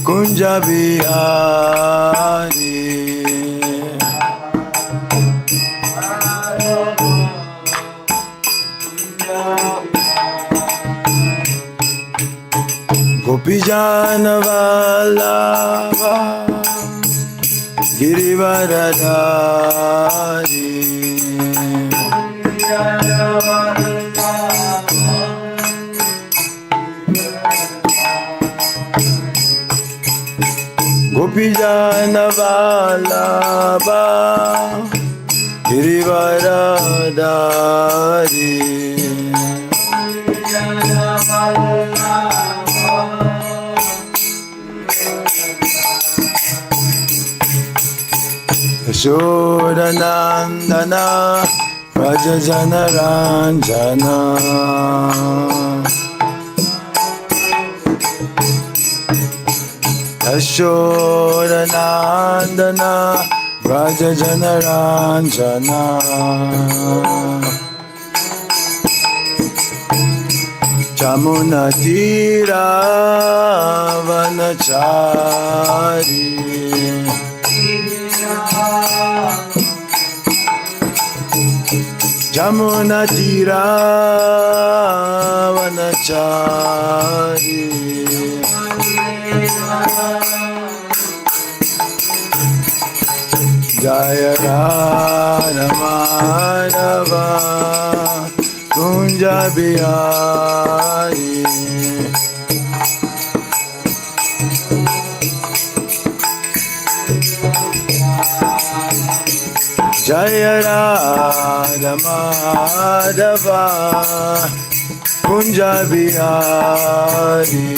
Kunja Bihari Gopijana Vallabha Girivaradhari Gopijana Vallabha Girivaradhari Yashodanandana Rajajana Ranjana Yashodanandana Rajajana Ranjana Jamuna Tira Vanachari Jamuna Tira Vanachari Jaya Radha Madhava Kunja Bihari Jaya Radha Madhava Kunja Bihari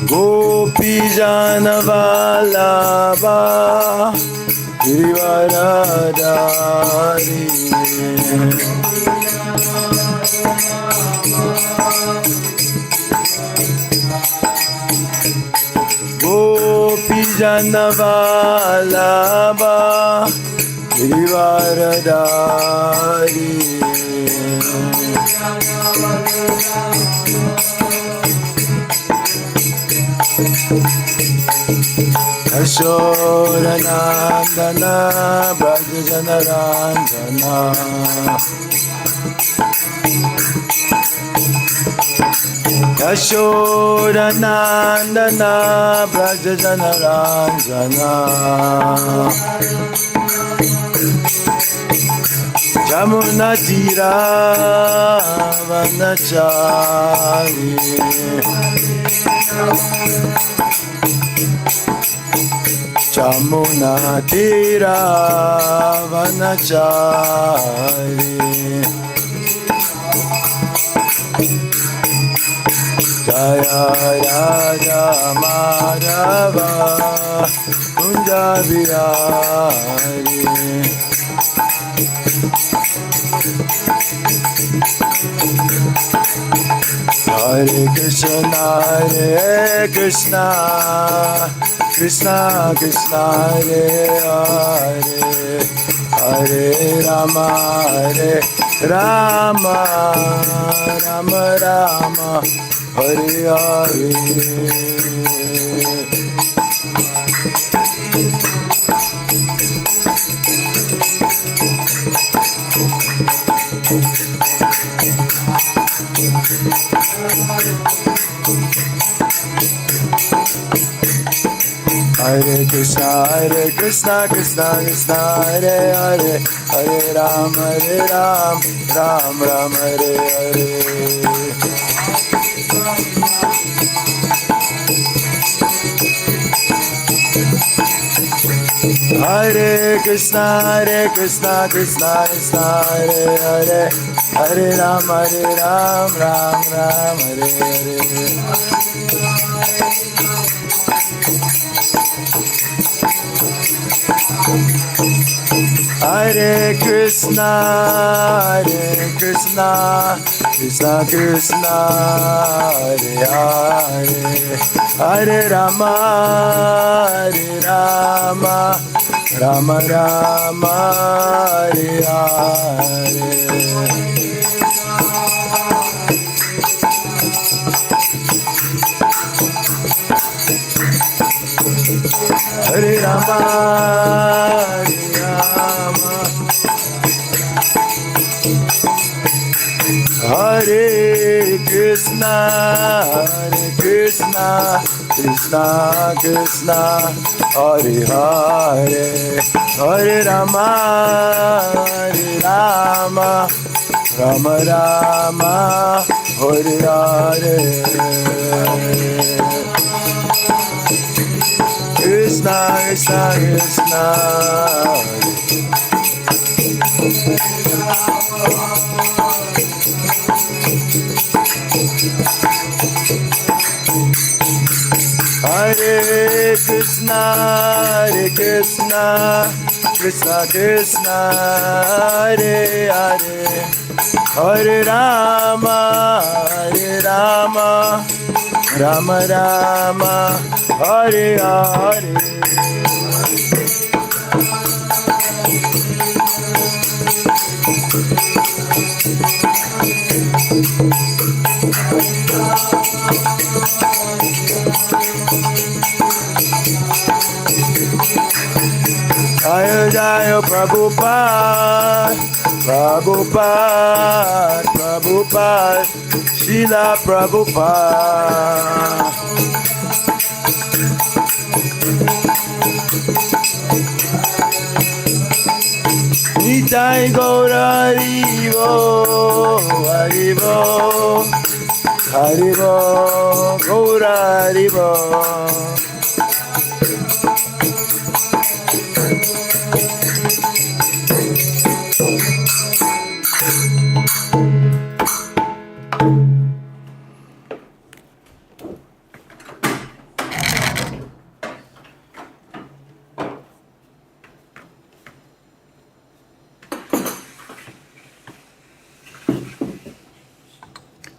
Gopijana Vallabha Girivaradhari Gopijana Vallabha Girivaradhari Yashodanandana Brajajana Ranjana Yashodanandana Brajajana Ranjana Jamuna Tira Vanachari Jamuna Tira Vanachari Jaya Raja Madhava Kunja Bihari Hare Krishna Hare Krishna Krishna Krishna Hare Hare Hare Rama Hare Rama Rama Rama Hare Hare Hare Krishna Krishna Krishna Hare Hare Hare Ram Ram Ram Hare Hare Hare Krishna Krishna Krishna Hare Hare Hare Ram Ram Ram Hare Hare Hare Krishna Krishna Krishna Hare Hare Hare Rama Rama Rama Hare Hare Hare Rama Hare Krishna Krishna Krishna Hare Hare Hare Rama Rama Rama Hare Hare Krishna Krishna Krishna Hare Krishna Krishna Krishna Hare Hare Hare Rama Rama Rama Hare Hare Jaya Jaya Prabhupada Srila Prabhupada Nitai Gaura Haribo Haribo Haribo Gaura Haribo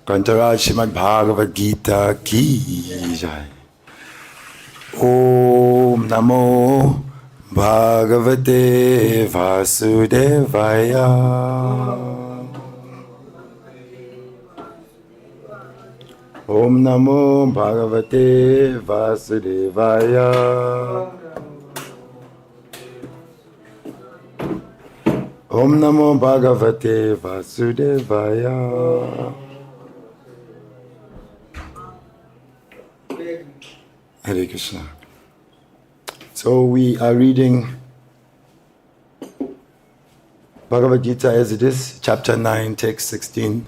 Kantaraj Srimad Bhagavad Gita ki jai. Om Namo Bhagavate Vasudevaya. Om Namo Bhagavate Vasudevaya. Om Namo Bhagavate Vasudevaya. Hare Krishna. So we are reading Bhagavad Gita as it is, chapter 9, text 16.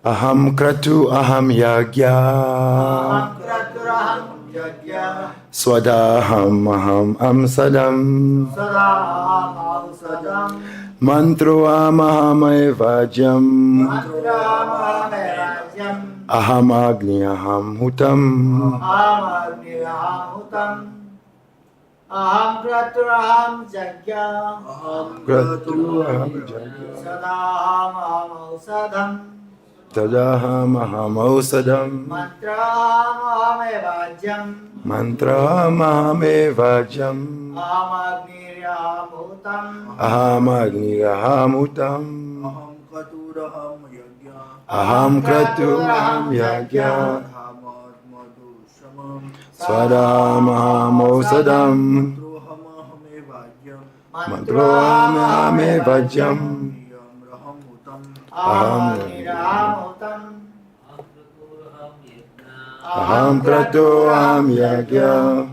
Aham kratu aham yajñaḥ. Svadhāham aham auṣadham. Mantro āmaham evājyam. Aham agnir aham hutam. Aham kratur aham yajñaḥ. Svadhāham aham auṣadham. Svadhāham aham auṣadham. Mantraḥ aham evājyam. Mantraḥ aham evājyam. Aham agnir aham hutam. Aham kratur aham yajñaḥ. Svadhāham aham auṣadham. Mantro aham evājyam. Aham kratur aham yajñaḥ.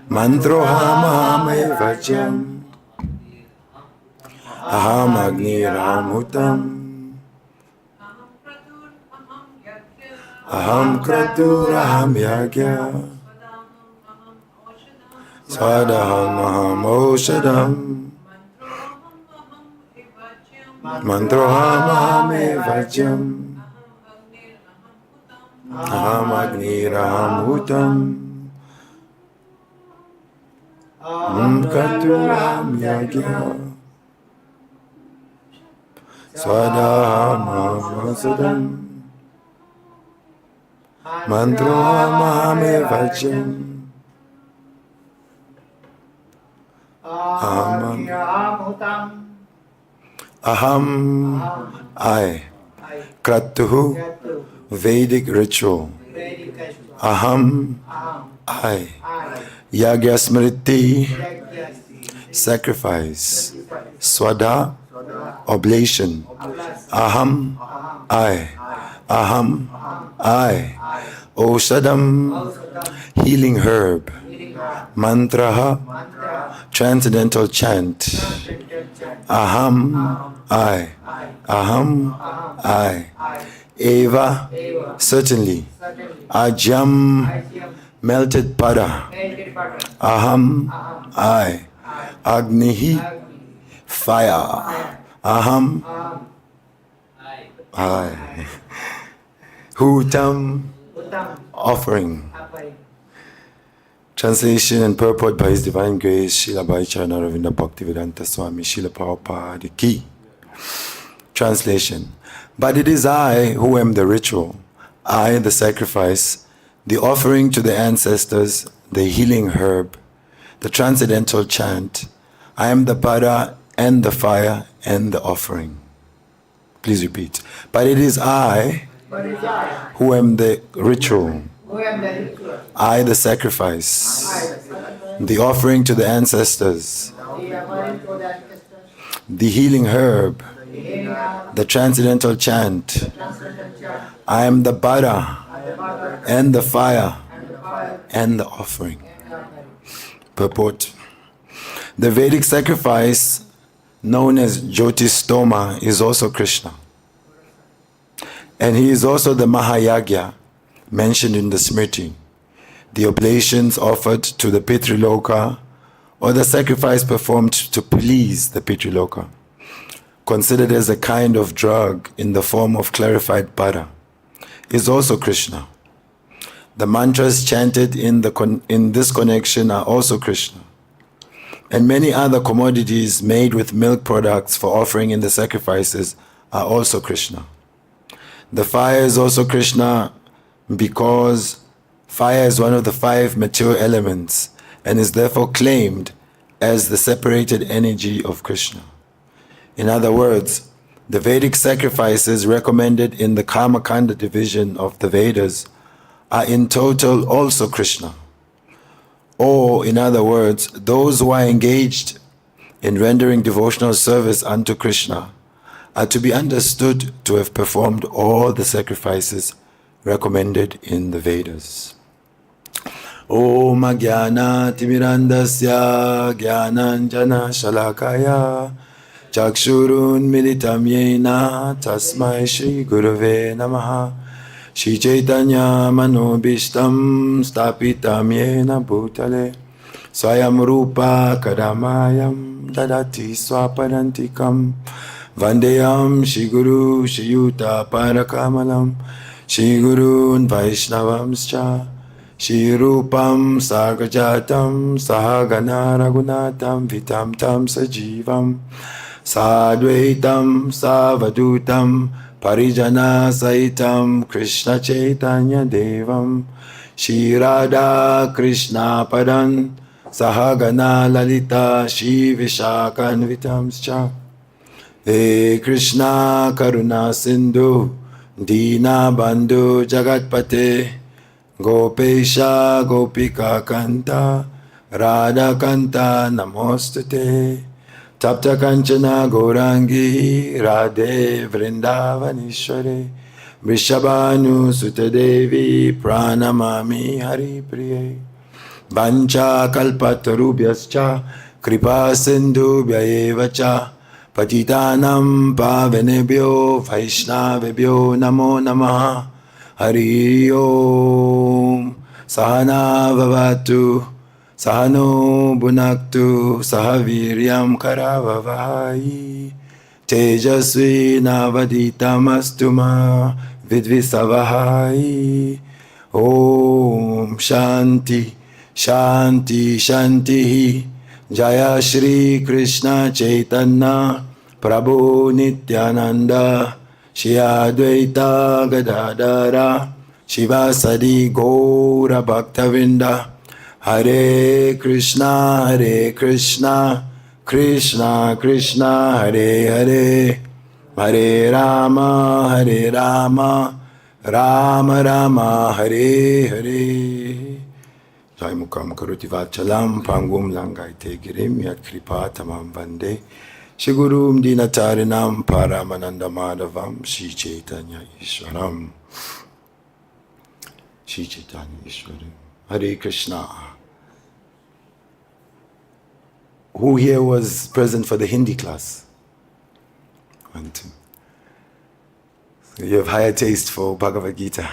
Mantro aham evājyam. Aham agnir aham hutam. Aham kratur aham yajñaḥ. Svadhāham aham auṣadham. Mantro aham evājyam. Aham agnir aham hutam. Aham kratur aham yajñaḥ. svadhāham auṣadham mantro hamaham evājyam agnir hutam aham. I. Kratuḥ, Vedic ritual. Aham, I. Yajña smṛti, sacrifice. Svadhā, oblation. Aham, I. Aham, I. Auṣadham, healing herb. Mantraḥ, transcendental chant. Aham, I. Aham, I. Eva, certainly. Ājyam, melted butter. Aham, I. Agniḥ, fire. Aham, I. Hutam, offering. Translation and purport by His Divine Grace, Srila Bhaichara Ravinda Bhaktivedanta Swami, Srila Prabhupada Ki. Translation. But it is I who am the ritual, I the sacrifice, the offering to the ancestors, the healing herb, the transcendental chant. I am the butter and the fire and the offering. Please repeat. But it is I who am the ritual, I the sacrifice, the offering to the ancestors, the healing herb, the transcendental chant. I am the butter and the fire and the offering. Purport. The Vedic sacrifice, known as Jyotiṣṭoma, is also Krishna. And he is also the Mahā-yajña mentioned in the smṛti, the oblations offered to the Pitriloka, or the sacrifice performed to please the Pitriloka, considered as a kind of drug in the form of clarified butter, is also Krishna. The mantras chanted in this connection are also Krishna. And many other commodities made with milk products for offering in the sacrifices are also Krishna. The fire is also Krishna because fire is one of the 5 material elements and is therefore claimed as the separated energy of Krishna. In other words, the Vedic sacrifices recommended in the karma-kāṇḍa division of the Vedas are in total also Krishna. Or, in other words, those who are engaged in rendering devotional service unto Krishna are to be understood to have performed all the sacrifices recommended in the Vedas. Om Ajnana Timirandasya Jnananjana Shalakaya Chakshurun Militam Yena Tasmai Shri Gurave Namaha Shri Chaitanya Manobishtam Stapitam Yena Bhutale Swayam Rupa Kadamayam Dadati Swapadantikam Vandeyam Shri Guru Shri Yuta Parakamalam Shri Gurun Vaishnavamscha Shri Rupam Sargajatam Sahagana Raghunatam Vitam Tam Sajivam Sadvaitam Savadutam Parijana Saitam Krishna Chaitanya Devam Shri Radha Krishna Padan Sahagana Lalita Shri Vishakan Vitamscha He Krishna Karuna Sindhu Dina Bandhu Jagatpate Gopesha Gopika Kanta Radha Kanta Namostute Tapta Kanchana Gaurangi Radhe Vrindavanishware Vrishabhanu Sutadevi Pranamami Hari Priye Vancha Kalpatarubhyascha Kripa Sindhubhya evacha Patitanam Pavanebhyo Vaishnavebhyo Namo Namaha Hari Om Sahana Vavatu Sahano Bhunaktu Sahaviryam Karavavai Tejasvi Navaditamastu Vidvisavahai Om Shanti Shanti Shanti Jaya Shri Krishna Chaitanya Prabhu Nityananda, Shri Advaita Gadadara, Shivasadi Gaura Bhaktavinda, Hare Krishna, Krishna Krishna, Hare Hare, Hare Rama, Rama Rama, Hare Hare. Jai Mukam Karoti Vachalam, Pangum Langaite Girim, Yat Kripa Tamam Vande, Shigurum Dinatarinam, Paramananda Madhavam, Shri Chaitanya Ishwaram. Shri Chaitanya Ishwaram. Hare Krishna. Who here was present for the Hindi class? 1, 2. So you have higher taste for Bhagavad Gita.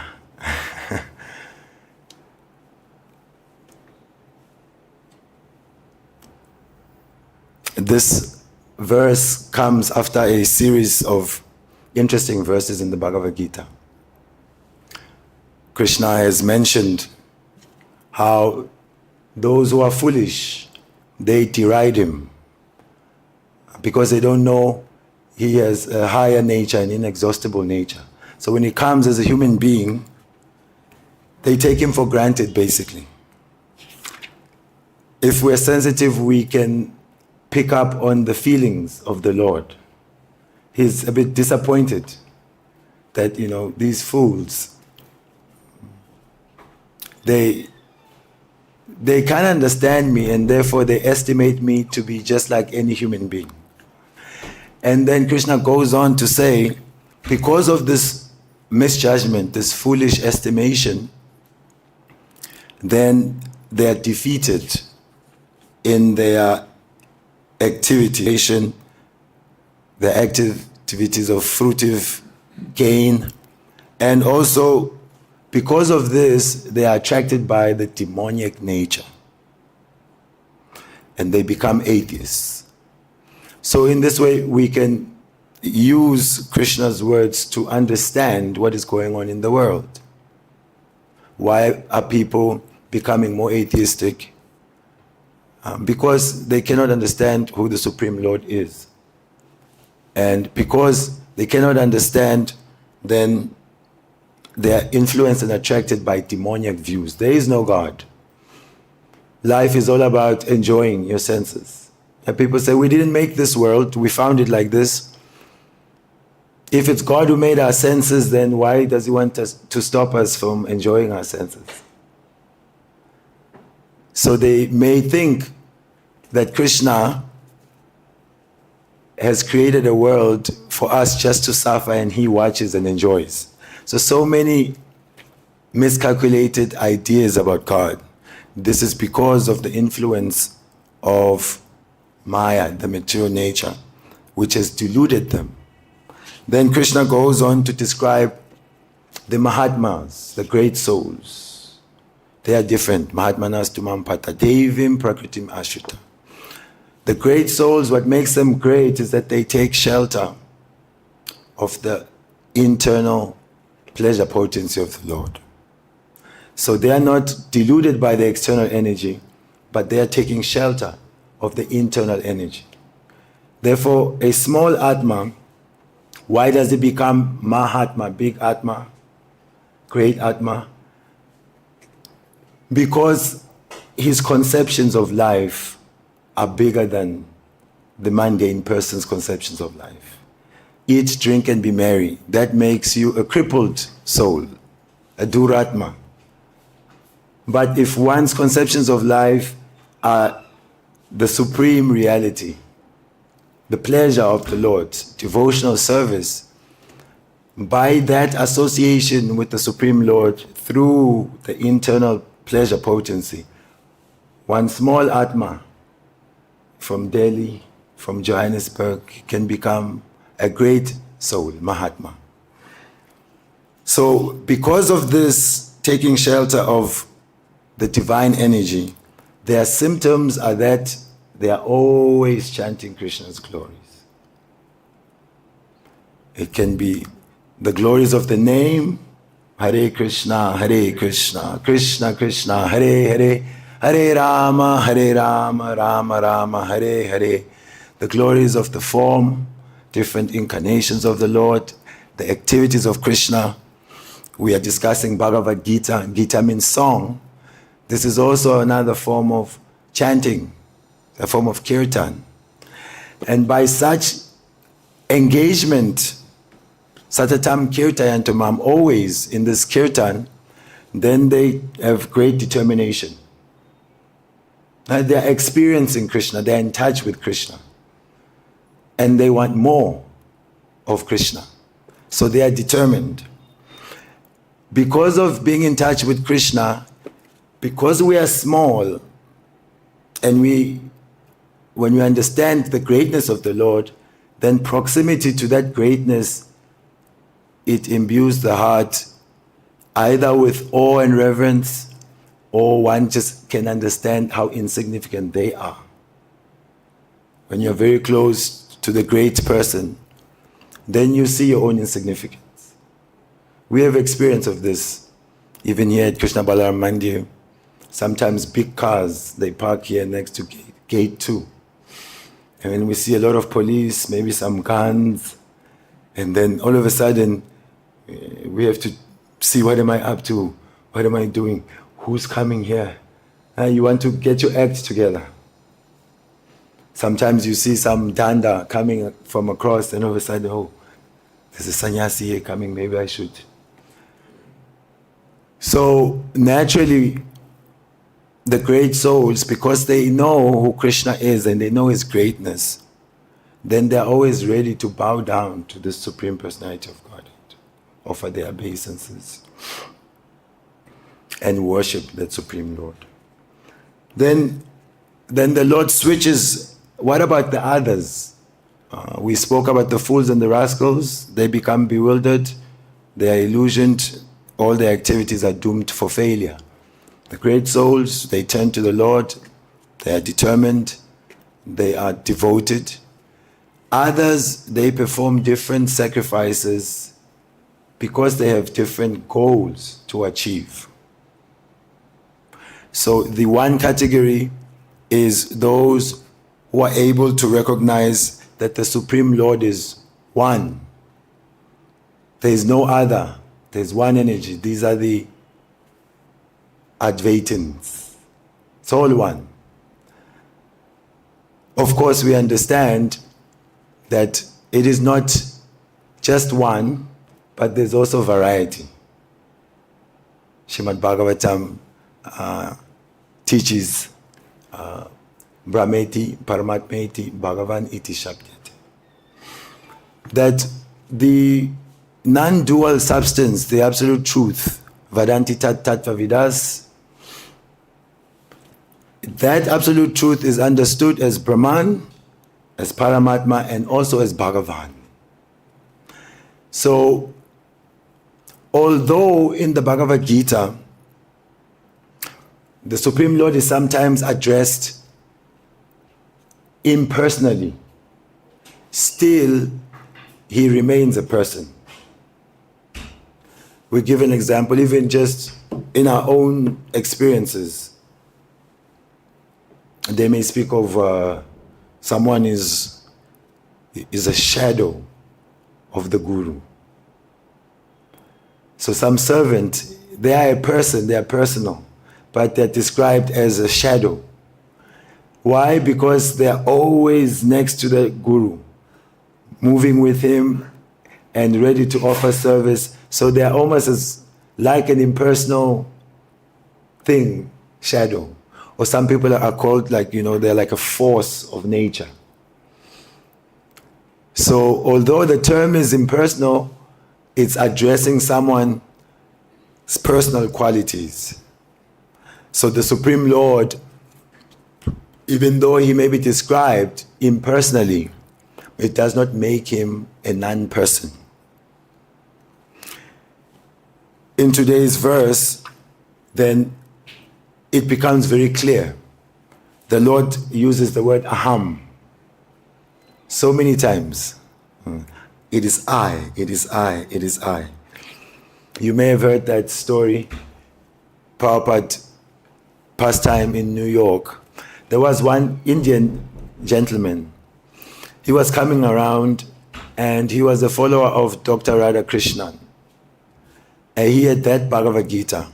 This verse comes after a series of interesting verses in the Bhagavad Gita. Krishna has mentioned how those who are foolish, they deride him because they don't know he has a higher nature, an inexhaustible nature. So when he comes as a human being, they take him for granted, basically. If we're sensitive, we can pick up on the feelings of the Lord. He's a bit disappointed that, these fools, they can't understand me, and therefore they estimate me to be just like any human being. And then Krishna goes on to say, because of this misjudgment, this foolish estimation, then they are defeated in their activity, the activities of fruitive gain, and also because of this, they are attracted by the demoniac nature and they become atheists. So in this way, we can use Krishna's words to understand what is going on in the world. Why are people becoming more atheistic? Because they cannot understand who the Supreme Lord is. And because they cannot understand, then they are influenced and attracted by demoniac views. There is no God. Life is all about enjoying your senses. And people say, we didn't make this world, we found it like this. If it's God who made our senses, then why does he want us to stop us from enjoying our senses? So they may think that Krishna has created a world for us just to suffer and he watches and enjoys. So many miscalculated ideas about God. This is because of the influence of Maya, the material nature, which has deluded them. Then Krishna goes on to describe the Mahatmas, the great souls. They are different. Mahatmanas tumam pata devim prakritim ashrita. The great souls, what makes them great is that they take shelter of the internal pleasure potency of the Lord. So they are not deluded by the external energy, but they are taking shelter of the internal energy. Therefore, a small Atma, why does it become Mahatma, big Atma, great Atma? Because his conceptions of life are bigger than the mundane person's conceptions of life. Eat, drink, and be merry. That makes you a crippled soul, a duratma. But if one's conceptions of life are the supreme reality, the pleasure of the Lord, devotional service, by that association with the Supreme Lord through the internal pleasure potency, one small Atma from Delhi, from Johannesburg, can become a great soul, Mahatma. So because of this taking shelter of the divine energy, their symptoms are that they are always chanting Krishna's glories. It can be the glories of the name, Hare Krishna, Krishna Krishna, Hare Hare, Hare Rama, Rama Rama, Hare Hare. The glories of the form, different incarnations of the Lord, the activities of Krishna. We are discussing Bhagavad Gita. Gita means song. This is also another form of chanting, a form of kirtan. And by such engagement, satatam kirtayantamam, always in this kirtan, then they have great determination. They are experiencing Krishna, they are in touch with Krishna. And they want more of Krishna. So they are determined. Because of being in touch with Krishna, because we are small, and when we understand the greatness of the Lord, then proximity to that greatness, it imbues the heart either with awe and reverence, or one just can understand how insignificant they are. When you're very close to the great person, then you see your own insignificance. We have experience of this, even here at Krishna Balaram Mandir. Sometimes big cars, they park here next to gate 2. And when we see a lot of police, maybe some guns, and then all of a sudden, we have to see, what am I up to? What am I doing? Who's coming here? You want to get your act together. Sometimes you see some danda coming from across, and all of a sudden, oh, there's a sannyasi here coming, maybe I should. So naturally, the great souls, because they know who Krishna is and they know his greatness, then they're always ready to bow down to the Supreme Personality of Godhead, offer their obeisances, and worship that Supreme Lord. Then the Lord switches. What about the others? We spoke about the fools and the rascals. They become bewildered, they are illusioned, all their activities are doomed for failure. The great souls, they turn to the Lord, they are determined, they are devoted. Others, they perform different sacrifices because they have different goals to achieve. So the one category is those who are able to recognize that the Supreme Lord is one. There is no other. There's one energy. These are the Advaitins. It's all one. Of course, we understand that it is not just one, but there's also variety. Srimad Bhagavatam teaches Brahmeti, Paramatmeti, Bhagavan iti Shabdyate. That the non-dual substance, the absolute truth, Vadanti Tat Tattva Vidas, that absolute truth is understood as Brahman, as Paramatma, and also as Bhagavan. So, although in the Bhagavad Gita, the Supreme Lord is sometimes addressed impersonally, still he remains a person. We give an example, even just in our own experiences. They may speak of someone is a shadow of the Guru. So some servant, they are a person, they are personal, but they're described as a shadow. Why? Because they are always next to the Guru, moving with him and ready to offer service. So they are almost as like an impersonal thing, shadow. Or some people are called they're like a force of nature. So although the term is impersonal, it's addressing someone's personal qualities. So the Supreme Lord, even though he may be described impersonally, it does not make him a non-person. In today's verse, then it becomes very clear. The Lord uses the word aham so many times. It is I, it is I, it is I. You may have heard that story, Prabhupada pastime in New York. There was one Indian gentleman. He was coming around and he was a follower of Dr. Radhakrishnan. And he had that Bhagavad Gita.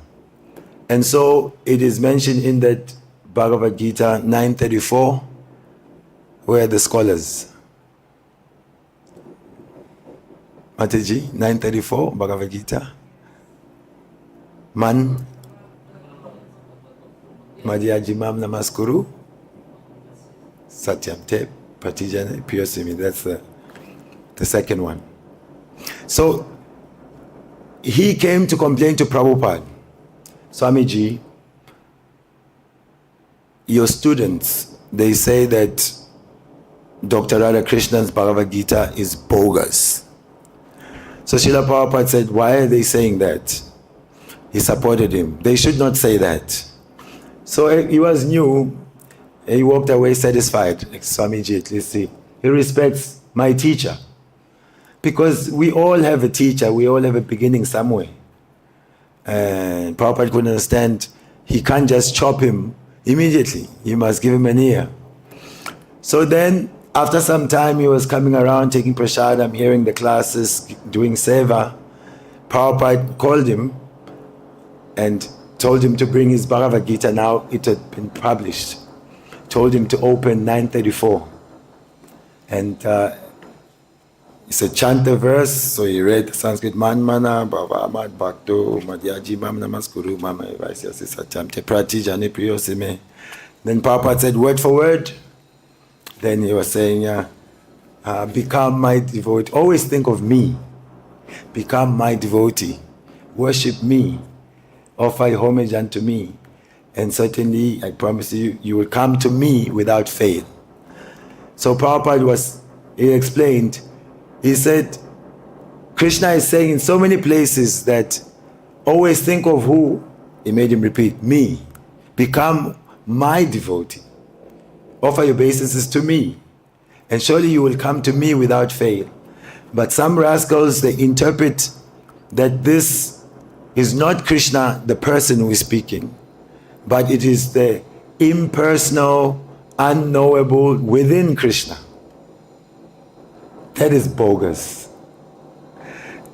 And so it is mentioned in that Bhagavad Gita 9:34, where the scholars. Mataji, 9:34, Bhagavad Gita. Man Madhyajimam Namaskuru Satyam Te Pratijane Piyosimi. That's the second one. So he came to complain to Prabhupada. Swamiji, your students, they say that Dr. Radhakrishnan's Bhagavad Gita is bogus. So Srila Prabhupada said, why are they saying that? He supported him. They should not say that. So he was new. He walked away satisfied. Like Swamiji, at least he respects my teacher. Because we all have a teacher. We all have a beginning somewhere. And Prabhupada couldn't understand. He can't just chop him immediately. You must give him an ear. So then, after some time, he was coming around, taking prasadam, hearing the classes, doing seva. Prabhupada called him and told him to bring his Bhagavad Gita. Now it had been published. Told him to open 9:34. And he said, chant the verse. So he read Sanskrit, Manmana, Bhavamad, Bhakto, Madhyajimam Namaskuru, Mama Evasyasi Satyam Te Pratijane Priyosime. Then Prabhupada said, word for word. Then he was saying, become my devotee. Always think of me. Become my devotee. Worship me. Offer homage unto me. And certainly, I promise you, you will come to me without fail. So Prabhupada he explained, he said, Krishna is saying in so many places that always think of who? He made him repeat, me. Become my devotee. Offer your obeisances to me. And surely you will come to me without fail. But some rascals, they interpret that this is not Krishna, the person who is speaking, but it is the impersonal, unknowable within Krishna. That is bogus.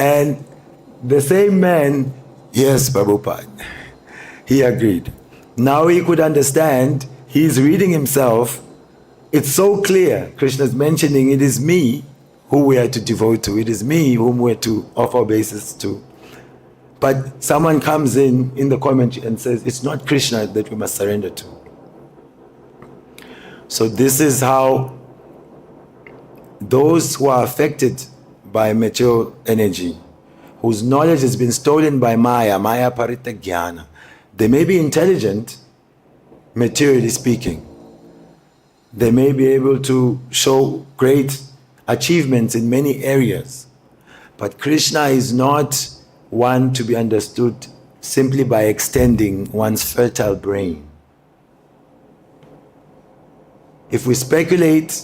And the same man, yes, Prabhupada, he agreed. Now he could understand, he's reading himself, it's so clear, Krishna's mentioning, it is me who we are to devote to, it is me whom we are to offer obeisance to. But someone comes in the commentary and says, it's not Krishna that we must surrender to. So this is how those who are affected by material energy, whose knowledge has been stolen by Maya parita jnana, they may be intelligent, materially speaking. They may be able to show great achievements in many areas. But Krishna is not one to be understood simply by extending one's fertile brain. If we speculate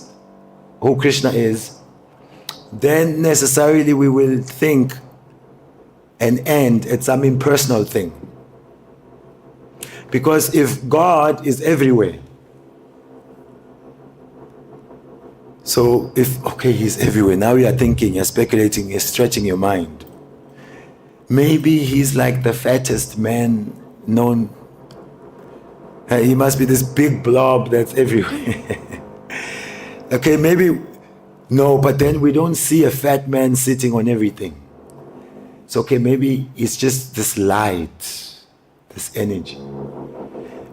who Krishna is, then necessarily we will think and end at some impersonal thing. Because if God is everywhere, so if, okay, he's everywhere, now you are thinking, you're speculating, you're stretching your mind. Maybe he's like the fattest man known. He must be this big blob that's everywhere. Okay, maybe, no, but then we don't see a fat man sitting on everything. So, okay, maybe it's just this light, this energy.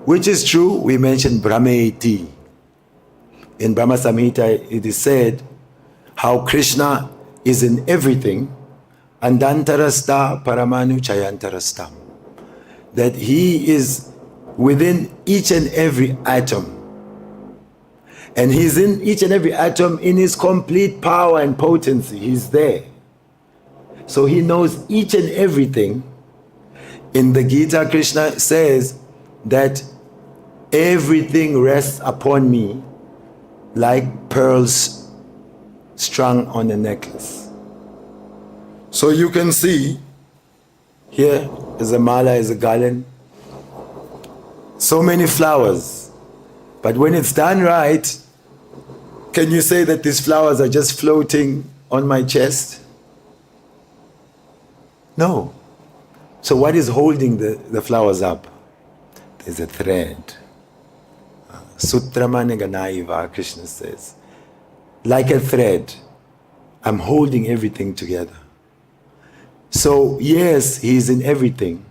Which is true, we mentioned Brahmaiti. In Brahma Samhita, it is said how Krishna is in everything, andantarasta paramanu chayantarastam. That he is within each and every atom. And he's in each and every atom in his complete power and potency. He's there. So he knows each and everything. In the Gita, Krishna says that everything rests upon me like pearls strung on a necklace. So you can see, here is a mala, is a garland, so many flowers. But when it's done right, can you say that these flowers are just floating on my chest? No. So what is holding the flowers up? There's a thread. Sutramane Ganaiva, Krishna says. Like a thread, I'm holding everything together. So yes, he is in everything.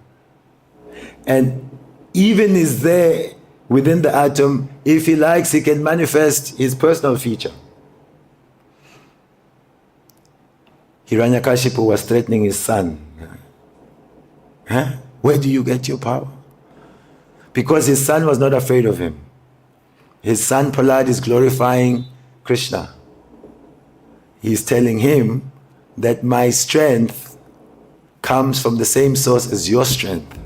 And even is there within the atom, if he likes, he can manifest his personal feature. Hiranyakashipu was threatening his son. Huh? Where do you get your power? Because his son was not afraid of him. His son Prahlad is glorifying Krishna. He's telling him that my strength comes from the same source as your strength.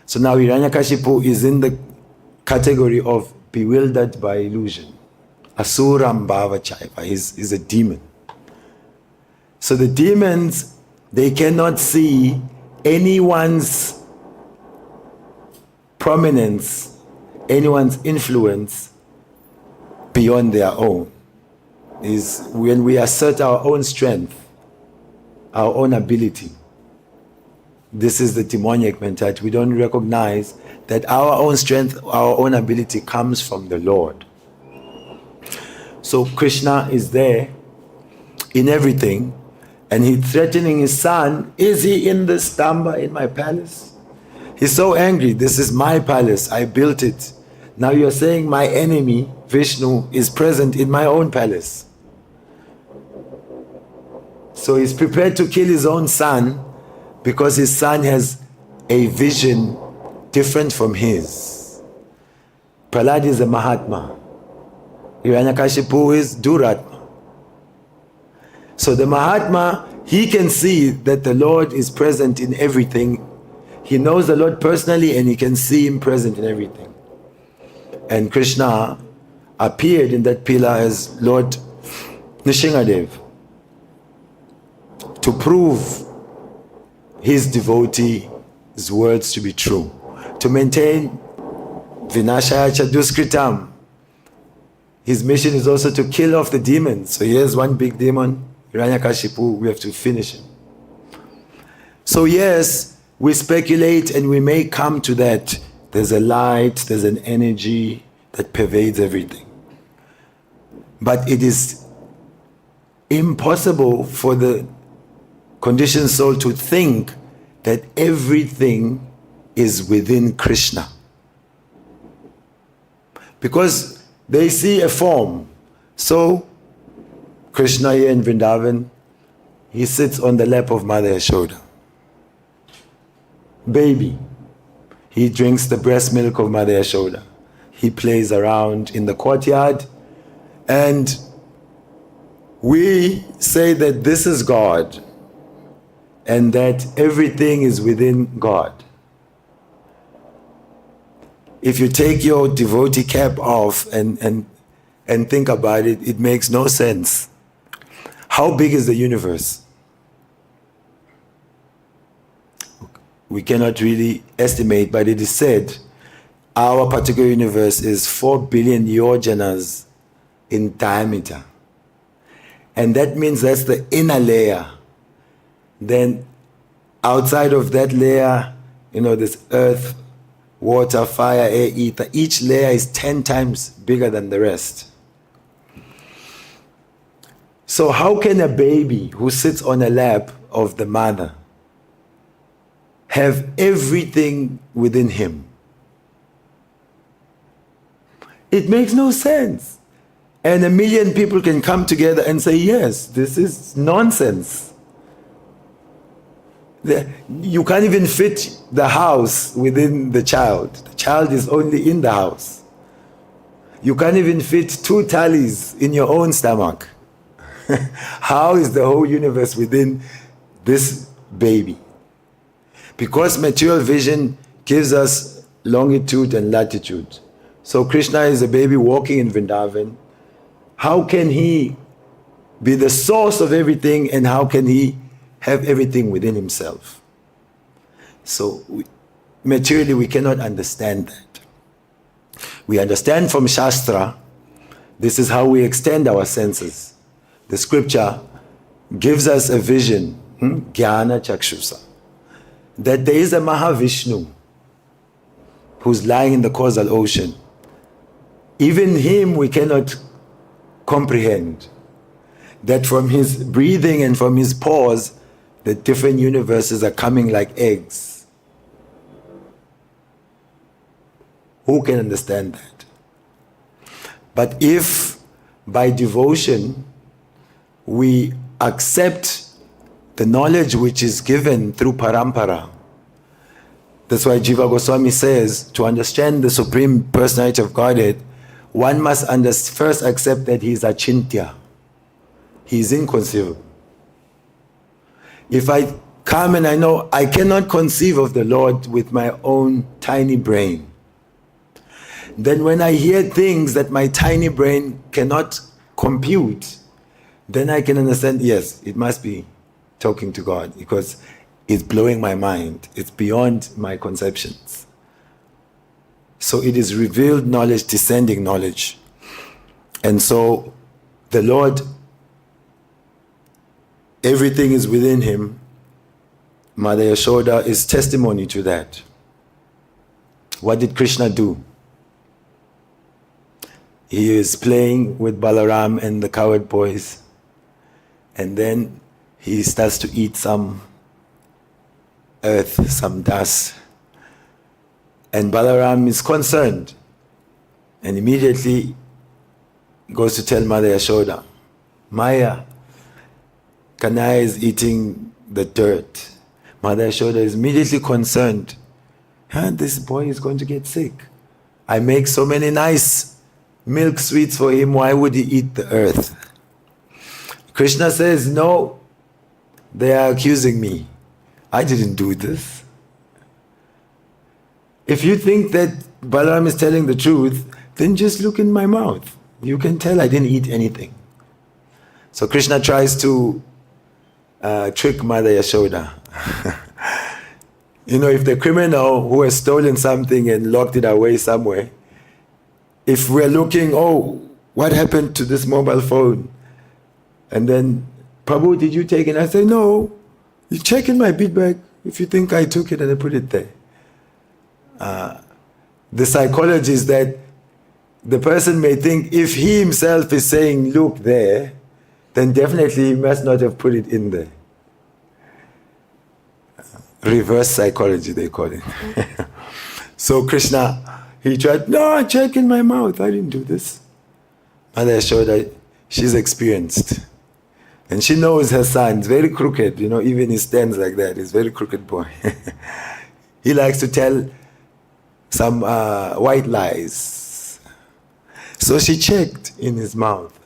So now Hiranyakashipu is in the category of bewildered by illusion. Asuram bhava chaiva. He's a demon. So the demons, they cannot see anyone's prominence, anyone's influence beyond their own. Is when we assert our own strength, our own ability. This is the demoniac mentality. We don't recognize that our own strength, our own ability comes from the Lord. So Krishna is there in everything, and he's threatening his son. Is he in the stamba in my palace? He's so angry. This is my palace. I built it. Now you're saying my enemy, Vishnu, is present in my own palace. So he's prepared to kill his own son because his son has a vision different from his. Prahlad is a Mahatma. Hiranyakashipu is Duratma. So the Mahatma, he can see that the Lord is present in everything. He knows the Lord personally and he can see him present in everything. And Krishna appeared in that pillar as Lord Nishingadev to prove his devotee's words to be true, to maintain Vinashaya Chaduskritam. His mission is also to kill off the demons. So here's one big demon, Hiranyakashipu, we have to finish him. So yes, we speculate and we may come to that. There's a light, there's an energy that pervades everything. But it is impossible for the conditioned soul to think that everything is within Krishna. Because they see a form. So, Krishna here in Vrindavan, he sits on the lap of Mother Yashoda. Baby, he drinks the breast milk of Mother Yashoda. He plays around in the courtyard, and we say that this is God, and that everything is within God. If you take your devotee cap off and think about it, it makes no sense. How big is the universe? We cannot really estimate, but it is said our particular universe is 4 billion yojanas in diameter. And that means that's the inner layer. Then outside of that layer, this earth, water, fire, air, ether, each layer is 10 times bigger than the rest. So how can a baby who sits on a lap of the mother have everything within him? It makes no sense. And 1 million people can come together and say, yes, this is nonsense. You can't even fit the house within the child. The child is only in the house. You can't even fit 2 tallies in your own stomach. How is the whole universe within this baby? Because material vision gives us longitude and latitude. So Krishna is a baby walking in Vrindavan. How can he be the source of everything, and how can he have everything within himself? So materially we cannot understand that. We understand from Shastra, this is how we extend our senses. The scripture gives us a vision, jnana chakshusa, that there is a Mahavishnu who's lying in the causal ocean. Even him we cannot comprehend. That from his breathing and from his pores, the different universes are coming like eggs. Who can understand that? But if by devotion we accept the knowledge which is given through parampara, that's why Jiva Goswami says, to understand the Supreme Personality of Godhead, one must first accept that he is achintya. He is inconceivable. If I come and I know I cannot conceive of the Lord with my own tiny brain, then when I hear things that my tiny brain cannot compute, then I can understand, yes, it must be talking to God, because it's blowing my mind. It's beyond my conceptions. So it is revealed knowledge, descending knowledge. And so the Lord, everything is within him. Mother Yashoda is testimony to that. What did Krishna do? He is playing with Balaram and the cowherd boys, and then he starts to eat some earth, some dust. And Balaram is concerned and immediately goes to tell Mother Yashoda, Maya, Kanaya is eating the dirt. Mother Yashoda is immediately concerned. This boy is going to get sick. I make so many nice milk sweets for him, why would he eat the earth? Krishna says, no, they are accusing me. I didn't do this. If you think that Balaram is telling the truth, then just look in my mouth. You can tell I didn't eat anything. So Krishna tries to trick Mother Yashoda. If the criminal who has stolen something and locked it away somewhere, if we're looking, what happened to this mobile phone? And then, Prabhu, did you take it? I say, no, you check in my bead bag if you think I took it and I put it there. The psychology is that the person may think if he himself is saying, look there, then definitely he must not have put it in there. Reverse psychology, they call it. So Krishna, he tried, no, I check in my mouth. I didn't do this. Mother Yashoda, she's experienced. And she knows her son. He's very crooked. Even he stands like that. He's a very crooked boy. He likes to tell some white lies. So she checked in his mouth.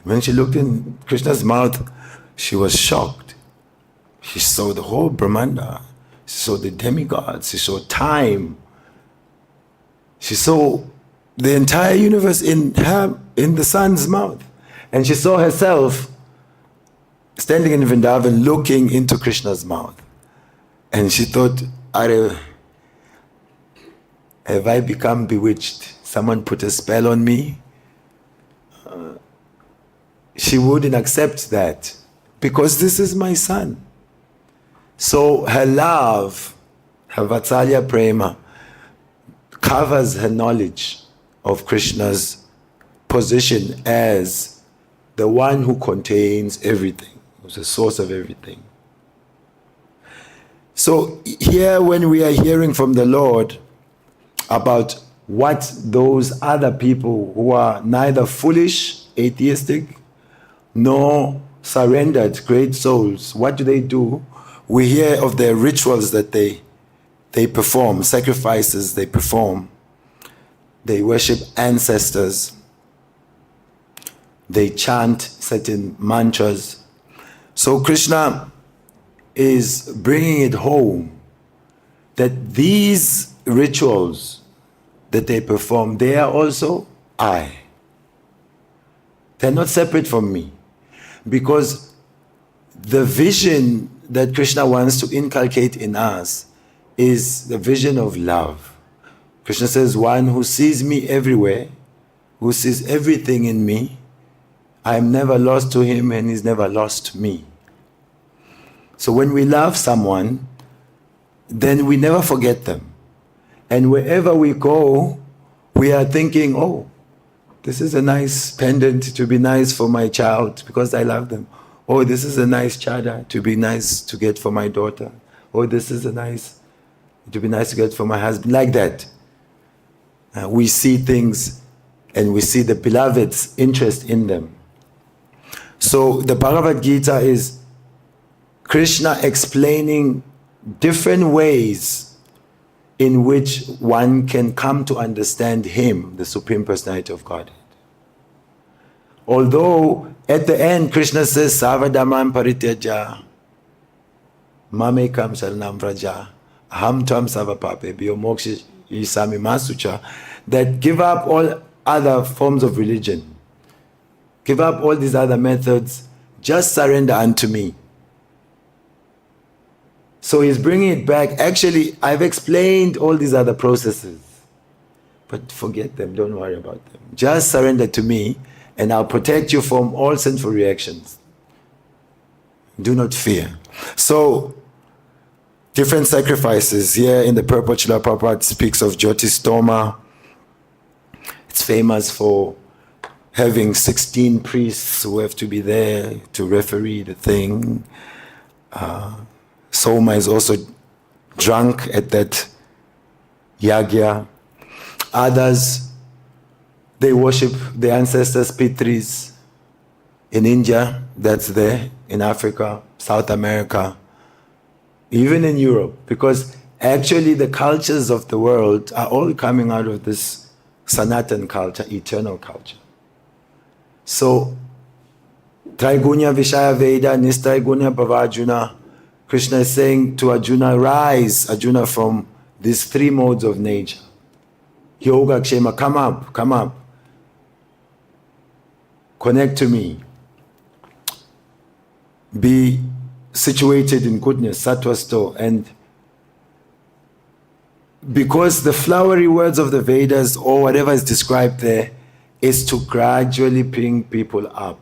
When she looked in Krishna's mouth, she was shocked. She saw the whole Brahmanda. She saw the demigods. She saw time. She saw the entire universe in the son's mouth. And she saw herself standing in Vrindavan looking into Krishna's mouth. And she thought, have I become bewitched? Someone put a spell on me? She wouldn't accept that because this is my son. So her love, her Vatsalya Prema, covers her knowledge of Krishna's position as the one who contains everything, who's the source of everything. So here, when we are hearing from the Lord about what those other people who are neither foolish, atheistic, nor surrendered great souls, what do? We hear of their rituals that they perform, sacrifices they perform. They worship ancestors. They chant certain mantras. So Krishna is bringing it home that these rituals that they perform, they are also I. They're not separate from me. Because the vision that Krishna wants to inculcate in us is the vision of love. Krishna says, one who sees me everywhere, who sees everything in me, I am never lost to him and he's never lost to me. So when we love someone, then we never forget them. And wherever we go, we are thinking, oh, this is a nice pendant to be nice for my child because I love them. Oh, this is a nice chada to be nice to get for my daughter. Oh, this is a nice to be nice to get for my husband. Like that. We see things and we see the beloved's interest in them. So the Bhagavad Gita is Krishna explaining different ways in which one can come to understand him, the Supreme Personality of Godhead. Although at the end Krishna says, Savadhamam parityaja, mamekam sharanam vraja, aham tvam savapapebhyo mokshisami masucha, that give up all other forms of religion, give up all these other methods, just surrender unto me. So he's bringing it back. Actually, I've explained all these other processes, but forget them, don't worry about them. Just surrender to me and I'll protect you from all sinful reactions. Do not fear. So, different sacrifices. Here in the Purport, Srila Prabhupada speaks of Jyotiṣṭoma. It's famous for having 16 priests who have to be there to referee the thing. Soma is also drunk at that yajña. Others, they worship the ancestors' pitris. In India, that's there. In Africa, South America, even in Europe. Because actually the cultures of the world are all coming out of this Sanatan culture, eternal culture. So, Traigunya Vishaya Veda, Nistraigunya Bhavajuna, Krishna is saying to Arjuna, rise, Arjuna, from these three modes of nature. Yoga, Kshema, come up, come up. Connect to me. Be situated in goodness, sattva-sto. And because the flowery words of the Vedas, or whatever is described there, is to gradually bring people up.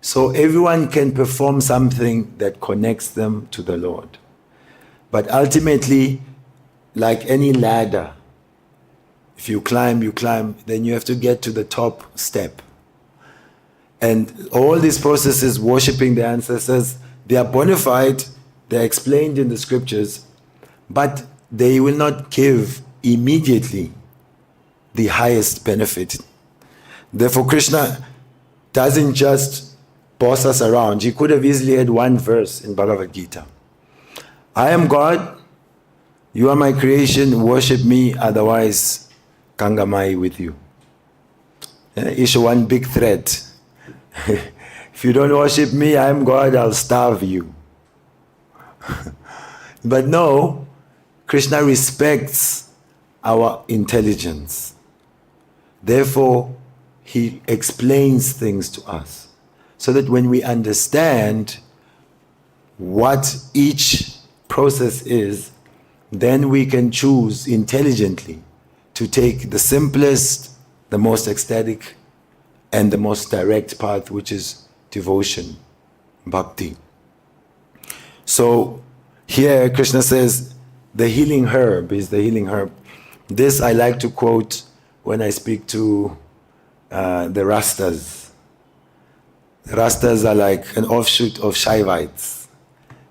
So everyone can perform something that connects them to the Lord. But ultimately, like any ladder, if you climb, then you have to get to the top step. And all these processes, worshipping the ancestors, they are bona fide, they're explained in the scriptures, but they will not give immediately the highest benefit. Therefore, Krishna doesn't just boss us around. He could have easily had one verse in Bhagavad Gita. I am God, you are my creation, worship me, otherwise Kangamai with you. Issue one big threat. If you don't worship me, I am God, I'll starve you. But no, Krishna respects our intelligence. Therefore, he explains things to us, so that when we understand what each process is, then we can choose intelligently to take the simplest, the most ecstatic, and the most direct path, which is devotion, bhakti. So here Krishna says, the healing herb is the healing herb. This I like to quote when I speak to the Rastas. The Rastas are like an offshoot of Shaivites.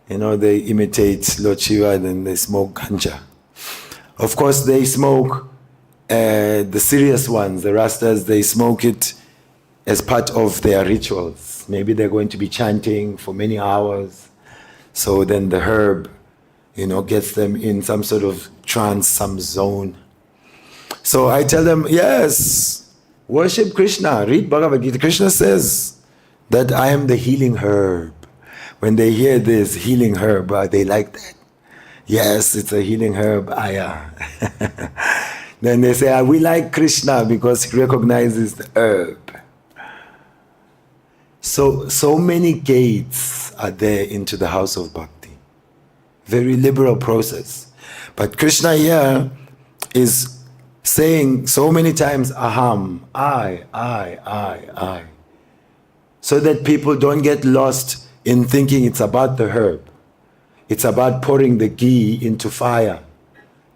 You know, they imitate Lord Shiva and they smoke ganja. Of course, they smoke the serious ones. The Rastas, they smoke it as part of their rituals. Maybe they're going to be chanting for many hours. So then the herb, gets them in some sort of trance, some zone. So I tell them, yes, worship Krishna. Read Bhagavad Gita. Krishna says that I am the healing herb. When they hear this healing herb, they like that. Yes, it's a healing herb. Then they say, we like Krishna because he recognizes the herb. So many gates are there into the house of bhakti. Very liberal process. But Krishna here is saying so many times, aham, I. so that people don't get lost in thinking it's about the herb. It's about pouring the ghee into fire.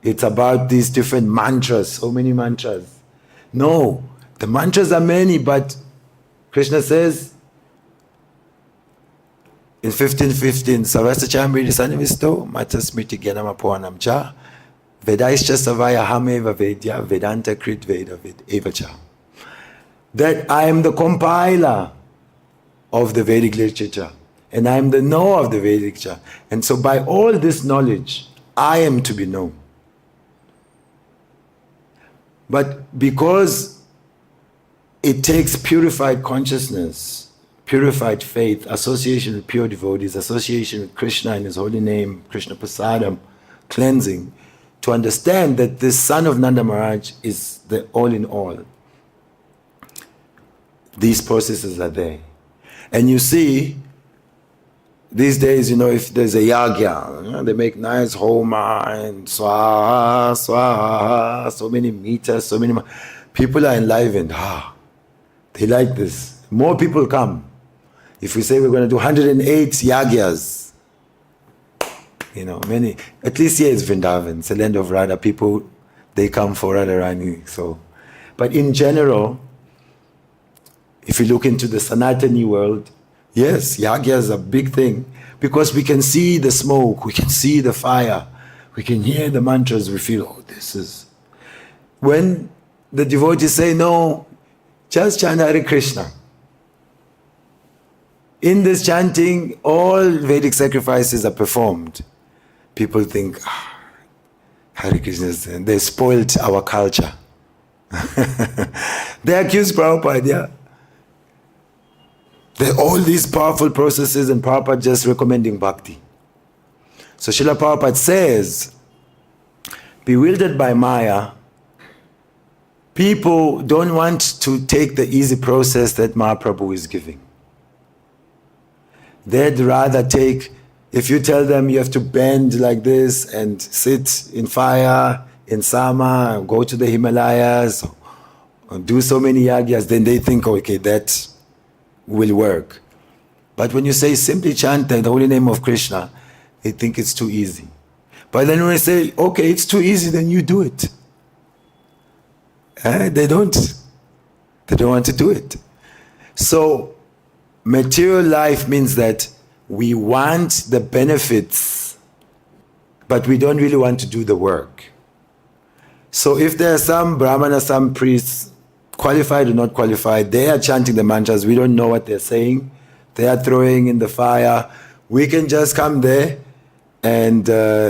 It's about these different mantras, so many mantras. No, the mantras are many, but Krishna says in 15:15, Sarvasacham Vidisanivisto, Mata smṛti Gyanam Apohanam cha, Yjotiṣṭoma aham Vedya, Vedanta Krit Veda evājyam. That I am the compiler of the Vedic literature, and I am the knower of the Vedic literature. And so by all this knowledge, I am to be known. But because it takes purified consciousness, purified faith, association with pure devotees, association with Krishna and His holy name, Krishna prasadam, cleansing, to understand that this son of Nanda Maharaj is the all in all. These processes are there. And you see, these days, if there's a yajña, they make nice homa and svadhā, svadhā, so many meters, so many. People are enlivened. They like this. More people come. If we say we're going to do 108 yajñas, many, at least here it's Vrindavan, it's the land of Radha. People, they come for Radharani. So, but in general, if you look into the Sanatani world, yes, yajña is a big thing, because we can see the smoke, we can see the fire, we can hear the mantras, we feel, this is... When the devotees say, no, just chant Hare Krishna. In this chanting, all Vedic sacrifices are performed. People think, Hare Krishna, they spoiled our culture. They accuse Prabhupada, yeah. There are all these powerful processes and Prabhupada just recommending bhakti. So Srila Prabhupada says, bewildered by Maya, people don't want to take the easy process that Mahaprabhu is giving. They'd rather take, if you tell them you have to bend like this and sit in fire, in Sama, go to the Himalayas, or do so many yajñas, then they think, okay, that will work. But when you say simply chant the holy name of Krishna, they think it's too easy. But then when I say, okay, it's too easy, then you do it. They don't want to do it. So material life means that we want the benefits, but we don't really want to do the work. So if there are some brahmana, some priests, qualified or not qualified, they are chanting the mantras, we don't know what they're saying, they are throwing in the fire, we can just come there and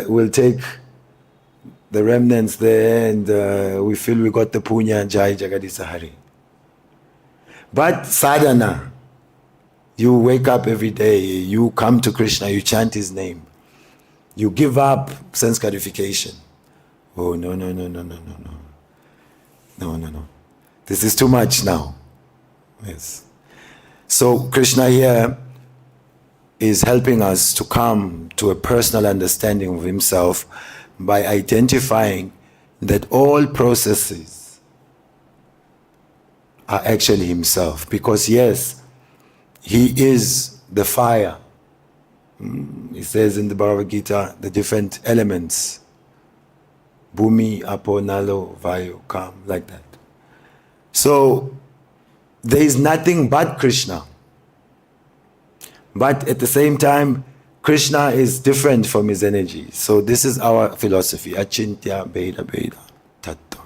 we'll take the remnants there and we feel we got the punya, Jai Jagadisa Hari. But sadhana, you wake up every day, you come to Krishna, you chant His name, you give up sense gratification. Oh, no. This is too much now. Yes. So Krishna here is helping us to come to a personal understanding of Himself by identifying that all processes are actually Himself. Because yes, He is the fire. He says in the Bhagavad Gita, the different elements. Bhumi, Apo, Nalo, Vayu, Kam, like that. So, there is nothing but Krishna. But at the same time, Krishna is different from His energy. So this is our philosophy, Achintya Bheda Bheda Tattva.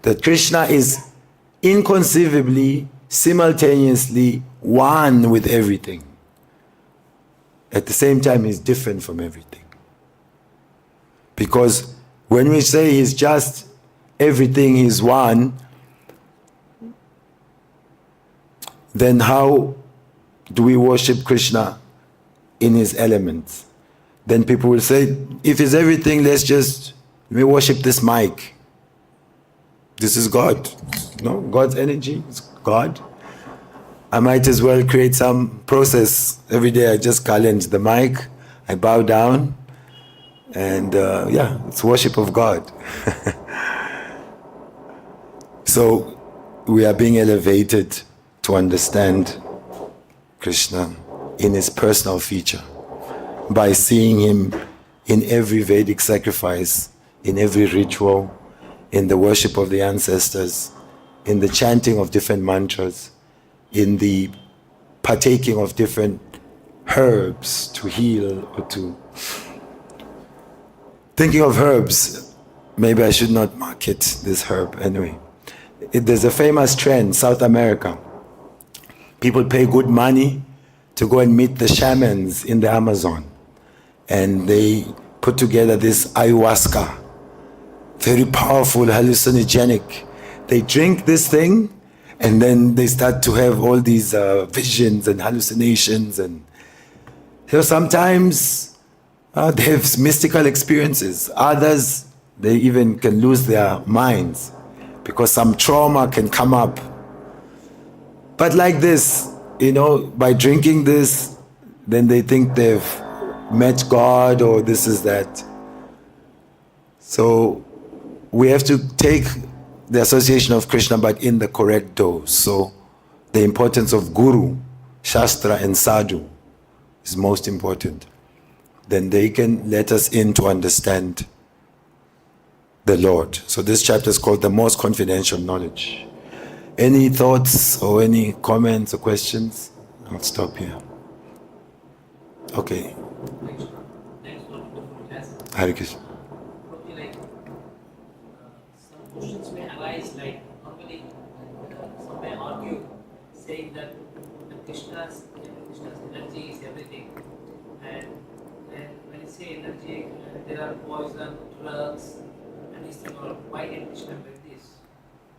That Krishna is inconceivably, simultaneously one with everything. At the same time, He's different from everything. Because when we say He's just everything, He's one, then how do we worship Krishna in His elements? Then people will say, if He's everything, let me worship this mic. This is God. No, God's energy is God. I might as well create some process. Every day I just challenge the mic, I bow down, and it's worship of God. So we are being elevated to understand Krishna in his personal feature by seeing him in every Vedic sacrifice, in every ritual, in the worship of the ancestors, in the chanting of different mantras, in the partaking of different herbs to heal or to... Thinking of herbs, maybe I should not market this herb anyway. There's a famous trend, South America. People pay good money to go and meet the shamans in the Amazon. And they put together this ayahuasca, very powerful, hallucinogenic. They drink this thing, and then they start to have all these visions and hallucinations. And so sometimes they have mystical experiences. Others, they even can lose their minds because some trauma can come up. But like this, by drinking this, then they think they've met God or this is that. So we have to take the association of Krishna, but in the correct dose. So the importance of Guru, Shastra and Sadhu is most important. Then they can let us in to understand the Lord. So this chapter is called the most confidential knowledge. Any thoughts or any comments or questions? I'll stop here. Okay. Thanks for wonderful class. Hare Krishna. Probably some questions may arise, like normally some may argue saying that Krishna's energy is everything. And when you say energy, there are poison, drugs, and these things. Why did Krishna make this?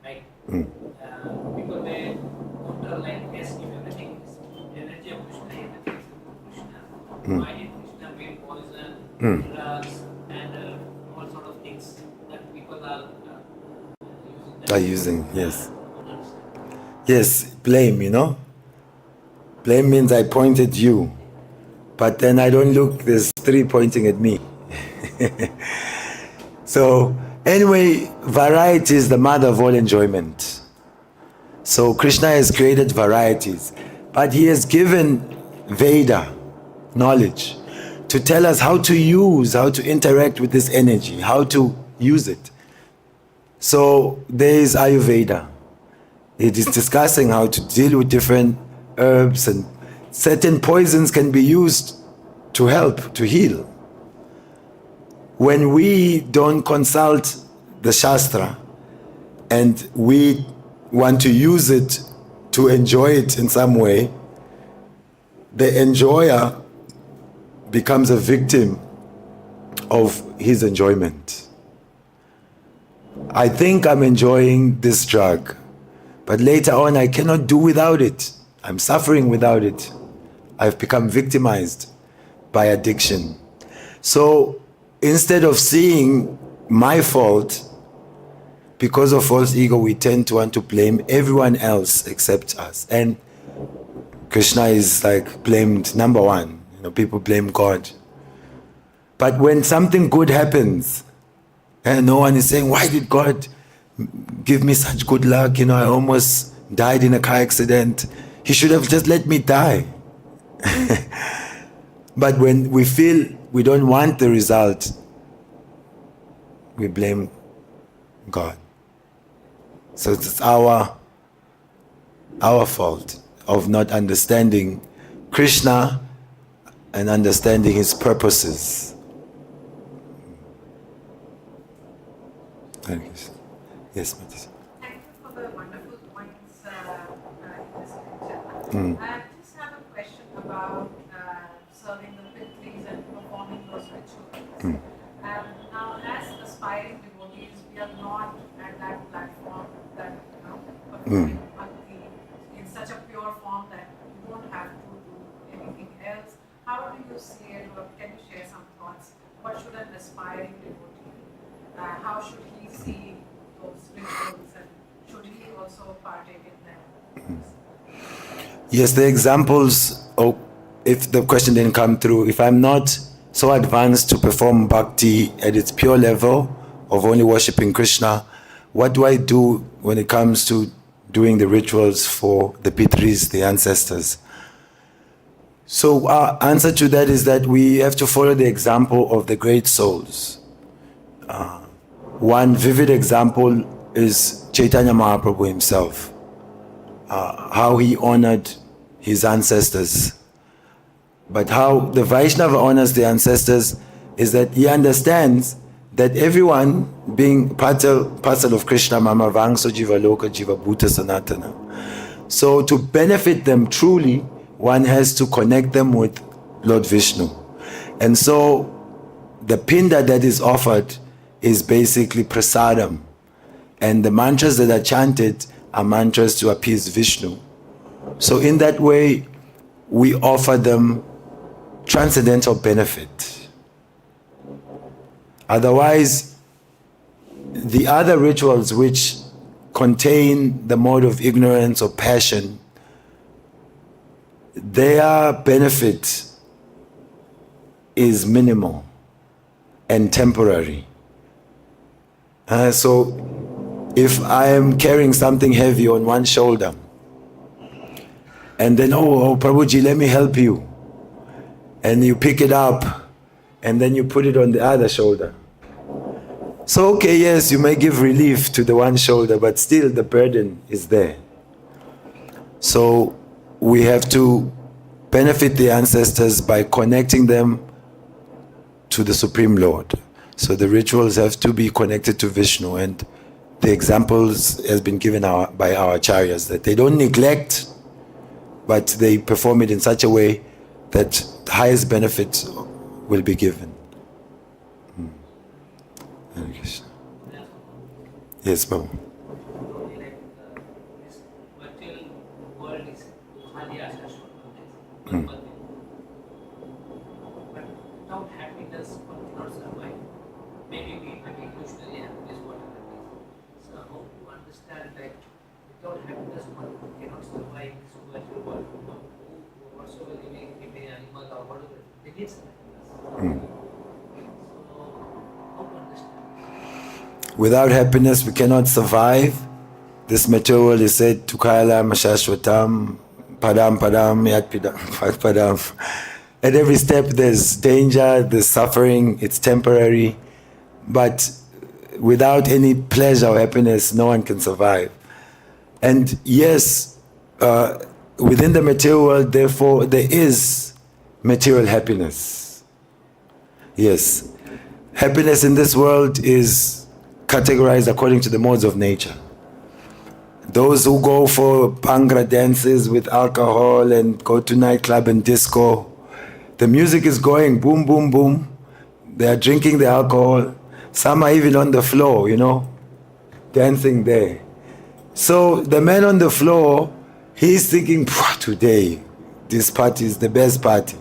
Right? People may counter like, yes, if everything is energy of Krishna, everything is Krishna. Why did Krishna make poison, drugs, and all sort of things that people are using? Yes. Yes, blame, Blame means I point at you, but then I don't look, there's three pointing at me. So, anyway, variety is the mother of all enjoyment. So Krishna has created varieties, but he has given Veda knowledge to tell us how to use, how to interact with this energy, how to use it. So there is Ayurveda. It is discussing how to deal with different herbs, and certain poisons can be used to help, to heal. When we don't consult the Shastra and we want to use it to enjoy it in some way, the enjoyer becomes a victim of his enjoyment. I think I'm enjoying this drug, but later on I cannot do without it. I'm suffering without it. I've become victimized by addiction. So instead of seeing my fault, because of false ego, we tend to want to blame everyone else except us. And Krishna is like blamed number one. People blame God. But when something good happens, and no one is saying, why did God give me such good luck? I almost died in a car accident. He should have just let me die. But when we feel we don't want the result, we blame God. So it's our fault of not understanding Krishna and understanding his purposes. Yes, Mati. Thank you for the wonderful points in this lecture. I just have a question about serving the pitris and performing those rituals. Now, as aspiring devotees, we are not at that platform that, performing bhakti in such a pure form that you don't have to do anything else. How do you see it, or can you share some thoughts? What should an aspiring devotee, how should he see those rituals, and should he also partake in them? Yes, the examples, if the question didn't come through, if I'm not so advanced to perform bhakti at its pure level of only worshipping Krishna, what do I do when it comes to doing the rituals for the pitris, the ancestors? So our answer to that is that we have to follow the example of the great souls. One vivid example is Chaitanya Mahaprabhu himself, how he honored his ancestors. But how the Vaishnava honors the ancestors is that he understands that everyone being parcel of Krishna, Mama Vangso Jiva Loka Jiva Bhuta Sanatana. So to benefit them truly, one has to connect them with Lord Vishnu. And so the pinda that is offered is basically prasadam. And the mantras that are chanted are mantras to appease Vishnu. So in that way, we offer them transcendental benefit. Otherwise, the other rituals which contain the mode of ignorance or passion, their benefit is minimal and temporary. So if I am carrying something heavy on one shoulder, and then, oh Prabhuji, let me help you, and you pick it up, and then you put it on the other shoulder. So okay, yes, you may give relief to the one shoulder, but still the burden is there. So we have to benefit the ancestors by connecting them to the Supreme Lord. So the rituals have to be connected to Vishnu, and the examples has been given by our acharyas that they don't neglect, but they perform it in such a way that the highest benefit will be given. Yes, Prabhu. This material world is highly attached. But without happiness, one cannot survive. Maybe we may be emotionally happiness, whatever it is. So how to understand that without happiness, one cannot survive this material world. Whatsoever living, maybe animal or whatever, they need some happiness. So how to understand? Without happiness, we cannot survive. This material world is said, Tukala Mashashwatam, Padam Padam, Yat Padam. At every step there's danger, there's suffering, it's temporary. But without any pleasure or happiness, no one can survive. And yes, within the material world, therefore, there is material happiness. Yes. Happiness in this world is categorized according to the modes of nature. Those who go for bhangra dances with alcohol and go to nightclub and disco, the music is going boom, boom, boom. They are drinking the alcohol. Some are even on the floor, dancing there. So the man on the floor, he's thinking, today, this party is the best party.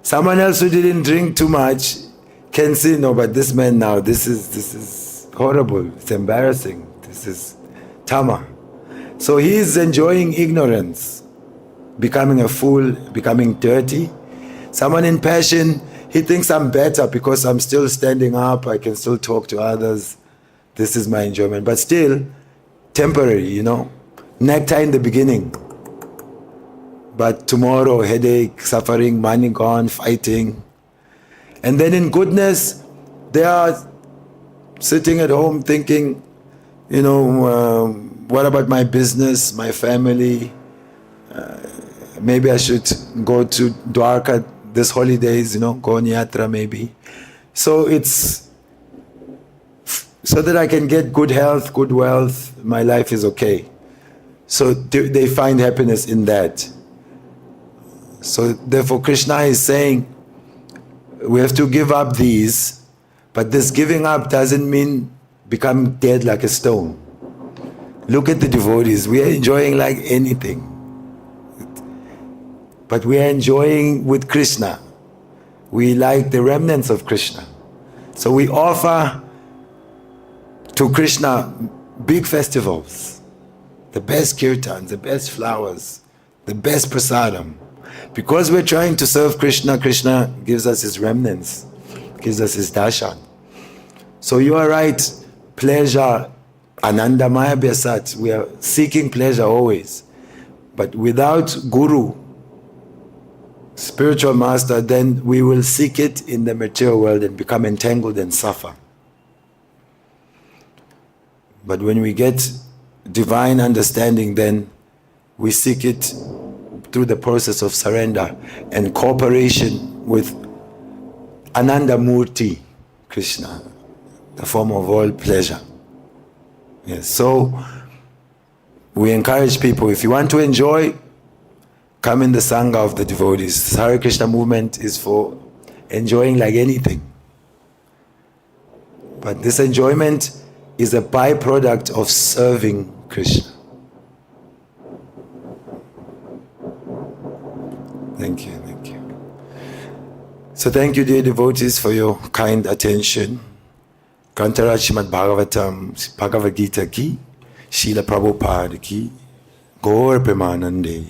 Someone else who didn't drink too much can see, no, but this man now, this is horrible, it's embarrassing, this is tama. So he is enjoying ignorance, becoming a fool, becoming dirty. Someone in passion, he thinks I'm better because I'm still standing up, I can still talk to others, this is my enjoyment. But still, temporary, nectar in the beginning. But tomorrow, headache, suffering, money gone, fighting. And then in goodness, they are sitting at home thinking, what about my business, my family? Maybe I should go to Dwarka this holidays, go on yatra maybe. So it's so that I can get good health, good wealth, my life is okay. So they find happiness in that. So therefore Krishna is saying, we have to give up these, but this giving up doesn't mean becoming dead like a stone. Look at the devotees, we are enjoying like anything. But we are enjoying with Krishna. We like the remnants of Krishna. So we offer to Krishna big festivals, the best kirtans, the best flowers, the best prasadam. Because we're trying to serve Krishna, Krishna gives us his remnants, gives us his darshan. So you are right, pleasure, anandamaya vyasat, we are seeking pleasure always. But without guru, spiritual master, then we will seek it in the material world and become entangled and suffer. But when we get divine understanding, then we seek it through the process of surrender and cooperation with Ananda Murti, Krishna, the form of all pleasure. Yes, so we encourage people, if you want to enjoy, come in the Sangha of the devotees. The Hare Krishna movement is for enjoying like anything. But this enjoyment is a byproduct of serving Krishna. Thank you, thank you. So thank you, dear devotees, for your kind attention. Kantara Srimad Bhagavatam, Bhagavad Gita ki, Srila Prabhupada ki, Gaur Premanande.